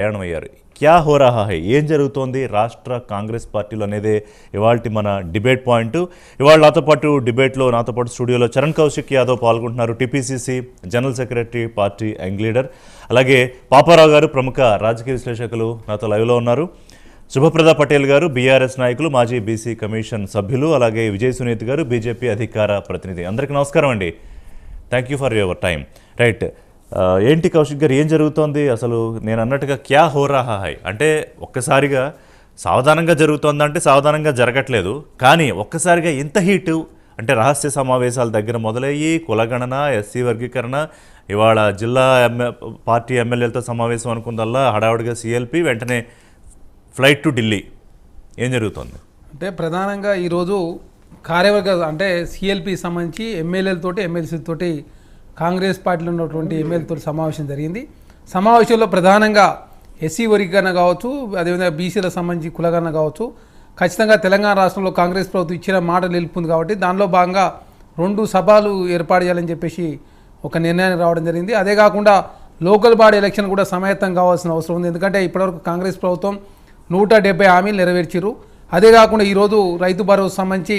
ప్రయాణమయ్యారు. క్యా హో రహా హై, ఏం జరుగుతోంది రాష్ట్ర కాంగ్రెస్ పార్టీలో అనేదే ఇవాల్టి మన డిబేట్ పాయింట్. ఇవాళ నాతో పాటు స్టూడియోలో చరణ్ కౌశిక్ యాదవ్ పాల్గొంటున్నారు, TPCC general secretary, party young leader. అలాగే పాపారావు గారు ప్రముఖ రాజకీయ విశ్లేషకులు నాతో లైవ్లో ఉన్నారు. శుభప్రద పటేల్ గారు బీఆర్ఎస్ నాయకులు, మాజీ బీసీ కమిషన్ సభ్యులు. అలాగే విజయ్ సునీత్ గారు బీజేపీ అధికార ప్రతినిధి. అందరికీ నమస్కారం అండి. Thank you for your time. Right, ఏంటి కౌశిక్ గారు, ఏం జరుగుతోంది అసలు? నేను అన్నట్టుగా క్యా హో రహా హై అంటే ఒక్కసారిగా సావధానంగా జరుగుతోందంటే సావధానంగా జరగట్లేదు, కానీ ఒక్కసారిగా ఇంత హీటు అంటే రహస్య సమావేశాల దగ్గర మొదలయ్యి కులగణన, ఎస్సీ వర్గీకరణ, ఇవాళ జిల్లా పార్టీ ఎమ్మెల్యేలతో సమావేశం అనుకుందల్లా హడావుడిగా సిఎల్పి, వెంటనే ఫ్లైట్ టు ఢిల్లీ. ఏం జరుగుతుంది అంటే ప్రధానంగా ఈరోజు కార్యవర్గ అంటే సిఎల్పి సంబంధించి ఎమ్మెల్యేలతోటి ఎమ్మెల్సీతోటి కాంగ్రెస్ పార్టీలో ఉన్నటువంటి ఎమ్మెల్యేలతో సమావేశం జరిగింది. సమావేశంలో ప్రధానంగా ఎస్సీ వర్గీకరణ కావచ్చు, అదేవిధంగా బీసీలకు సంబంధించి కులగణన కావచ్చు, ఖచ్చితంగా తెలంగాణ రాష్ట్రంలో కాంగ్రెస్ ప్రభుత్వం ఇచ్చిన మాట నిలుపుంది కాబట్టి దానిలో భాగంగా 2 సభలు ఏర్పాటు చేయాలని చెప్పేసి ఒక నిర్ణయానికి రావడం జరిగింది. అదే కాకుండా లోకల్ బాడీ ఎలక్షన్ కూడా సమాయత్తం కావాల్సిన అవసరం ఉంది. ఎందుకంటే ఇప్పటివరకు కాంగ్రెస్ ప్రభుత్వం 170 హామీలు నెరవేర్చారు. అదే కాకుండా ఈరోజు రైతు భరోసా సంబంధించి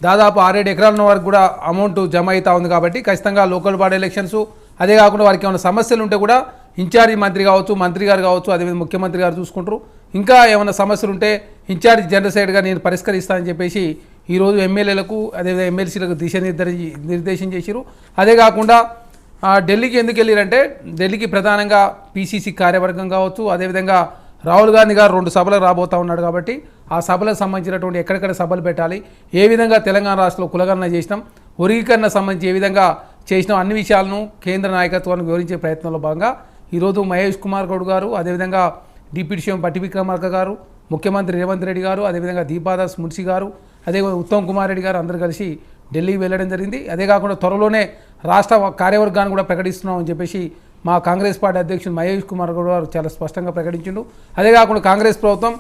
దాదాపు 6-7 ఎకరాల వరకు కూడా అమౌంట్ జమ అవుతా ఉంది. కాబట్టి ఖచ్చితంగా లోకల్ బాడీ ఎలక్షన్స్, అదే కాకుండా వారికి ఏమైనా సమస్యలు ఉంటే కూడా ఇన్ఛార్జి మంత్రి కావచ్చు, మంత్రి గారు కావచ్చు, అదేవిధంగా ముఖ్యమంత్రి గారు చూసుకుంటారు. ఇంకా ఏమైనా సమస్యలు ఉంటే ఇన్ఛార్జి జనరల్ సైడ్గా నేను పరిష్కరిస్తానని చెప్పేసి ఈరోజు ఎమ్మెల్యేలకు అదేవిధంగా ఎమ్మెల్సీలకు నిర్దేశం చేశారు. అదే కాకుండా ఢిల్లీకి ఎందుకు వెళ్ళారంటే, ఢిల్లీకి ప్రధానంగా పీసీసీ కార్యవర్గం కావచ్చు, అదేవిధంగా రాహుల్ గాంధీ గారు 2 సభలకు రాబోతూ ఉన్నాడు. కాబట్టి ఆ సభలకు సంబంధించినటువంటి ఎక్కడెక్కడ సభలు పెట్టాలి, ఏ విధంగా తెలంగాణ రాష్ట్రంలో కులగణన చేసినాం, వర్గీకరణ సంబంధించి ఏ విధంగా చేసినాం, అన్ని విషయాలను కేంద్ర నాయకత్వాన్ని వివరించే ప్రయత్నంలో భాగంగా ఈరోజు మహేష్ కుమార్ గౌడ్ గారు, అదేవిధంగా డిప్యూటీ సీఎం పట్టి విక్రమార్క గారు, ముఖ్యమంత్రి రేవంత్ రెడ్డి గారు, అదేవిధంగా దీపాదాస్ మున్షి గారు, అదేవిధంగా ఉత్తమ్ కుమార్ రెడ్డి గారు అందరూ కలిసి ఢిల్లీకి వెళ్ళడం జరిగింది. అదే కాకుండా త్వరలోనే రాష్ట్ర కార్యవర్గాన్ని కూడా ప్రకటిస్తున్నామని చెప్పేసి మా కాంగ్రెస్ పార్టీ అధ్యక్షుడు మహేష్ కుమార్ గౌడ్ గారు చాలా స్పష్టంగా ప్రకటించిండు. అదే కాకుండా కాంగ్రెస్ ప్రభుత్వం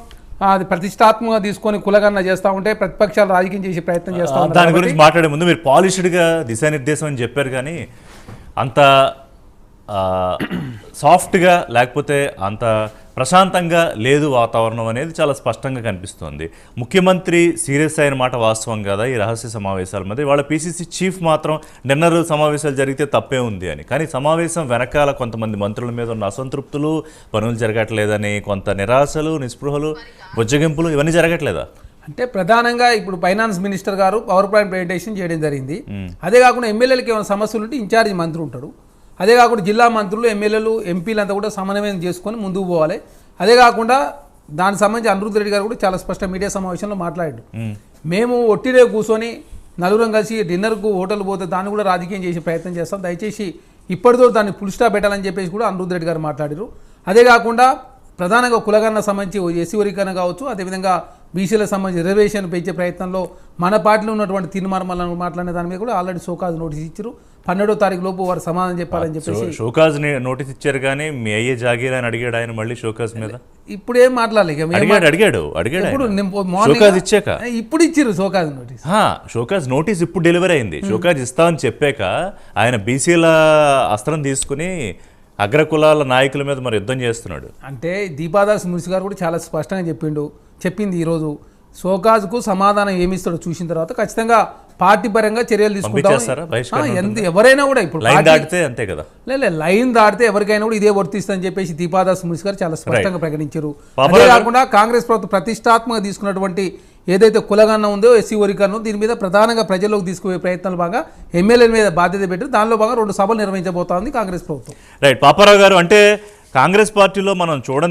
అది ప్రతిష్టాత్మకంగా తీసుకొని కులగణన చేస్తూ ఉంటే ప్రతిపక్షాలు రాజకీయం చేసే ప్రయత్నం చేస్తూ ఉంటారు. దాని గురించి మాట్లాడే ముందు మీరు పాలిష్డ్గా దిశానిర్దేశం అని చెప్పారు, కానీ అంత సాఫ్ట్గా లేకపోతే అంత ప్రశాంతంగా లేదు వాతావరణం అనేది చాలా స్పష్టంగా కనిపిస్తుంది. ముఖ్యమంత్రి సీరియస్ అయిన మాట వాస్తవం కదా ఈ రహస్య సమావేశాల మధ్య. వాళ్ళ పీసీసీ చీఫ్ మాత్రం నిన్నరు సమావేశాలు జరిగితే తప్పే ఉంది అని, కానీ సమావేశం వెనకాల కొంతమంది మంత్రుల మీద ఉన్న అసంతృప్తులు, పనులు జరగట్లేదని కొంత నిరాశలు, నిస్పృహలు, బుజ్జగింపులు ఇవన్నీ జరగట్లేదా? అంటే ప్రధానంగా ఇప్పుడు ఫైనాన్స్ మినిస్టర్ గారు పవర్ పాయింట్ ప్రెజెంటేషన్ చేయడం జరిగింది. అదే కాకుండా ఎమ్మెల్యేలకు ఏమైనా సమస్యలు ఉంటే ఇన్ఛార్జి మంత్రి ఉంటాడు. అదే కాకుండా జిల్లా మంత్రులు, ఎమ్మెల్యేలు, ఎంపీలు అంతా కూడా సమన్వయం చేసుకొని ముందుకు పోవాలి. అదే కాకుండా దానికి సంబంధించి అనిరుద్ధ్ రెడ్డి గారు కూడా చాలా స్పష్టంగా మీడియా సమావేశంలో మాట్లాడాడు. మేము ఒట్టిడే కూర్చొని నలుగురం కలిసి డిన్నర్కు హోటల్ పోతే దాన్ని కూడా రాజకీయం చేసే ప్రయత్నం చేస్తాం, దయచేసి ఇప్పటితో దాన్ని ఫుల్ స్టాప్ పెట్టాలని చెప్పేసి కూడా అనిరుద్ధ్ రెడ్డి గారు మాట్లాడారు. అదే కాకుండా ప్రధానంగా కులగణన సంబంధించి ఎస్సీ వర్గీకరణ కావచ్చు, అదేవిధంగా బీసీలకు సంబంధించి రిజర్వేషన్ పెంచే ప్రయత్నంలో మన పార్టీలో ఉన్నటువంటి తీర్మానాలను మాట్లాడిన దాని మీద కూడా ఆల్రెడీ షోకాజ్ నోటీస్ ఇచ్చారు. 12వ తారీఖు లోపు వారు సమాధానం చెప్పాలని చెప్పేసి షోకాజ్ నోటీస్ ఇచ్చారు. కానీ మీ అయ్యే జాగీర్ అని అడిగాడు ఆయన మళ్ళీ షోకాజ్ మీద. ఇప్పుడు ఏం మాట్లాడలేదు, ఇప్పుడు ఇచ్చారు షోకాజ్ నోటీస్. షోకాజ్ నోటీస్ ఇప్పుడు డెలివరీ అయింది. షోకాజ్ ఇస్తామని చెప్పాక ఆయన బీసీల అస్త్రం తీసుకుని అగ్రకులాల నాయకుల మీద మరి యుద్ధం చేస్తున్నాడు. అంటే దీపాదాస్ మున్సి గారు కూడా చాలా స్పష్టంగా చెప్పింది ఈరోజు షోకాజ్కు సమాధానం ఏమిస్తాడో చూసిన తర్వాత ఖచ్చితంగా పార్టీ పరంగా చర్యలు తీసుకుంటాం. ఎవరైనా కూడా ఇప్పుడు లైన్ దాటితే అంతే కదా, లైన్ దాటితే ఎవరికైనా కూడా ఇదే వర్తిస్తుందని చెప్పేసి దీపాదాస్ మున్సి గారు చాలా స్పష్టంగా ప్రకటించారు. అదే కాకుండా కాంగ్రెస్ ప్రభుత్వం ప్రతిష్టాత్మకంగా తీసుకున్నటువంటి ఏదైతే కులగణన ఉందో, ఎస్సీ వర్గీకరణ, దీని మీద ప్రధానంగా ప్రజల్లోకి తీసుకునే ప్రయత్నాలు బాగా ఎమ్మెల్యేల మీద బాధ్యత పెట్టి దానిలో బాగా 2 సభలు నిర్వహించబోతోంది కాంగ్రెస్ ప్రభుత్వం. రైట్, పాపారావు గారు, అంటే కాంగ్రెస్ పార్టీలో మనం చూడండి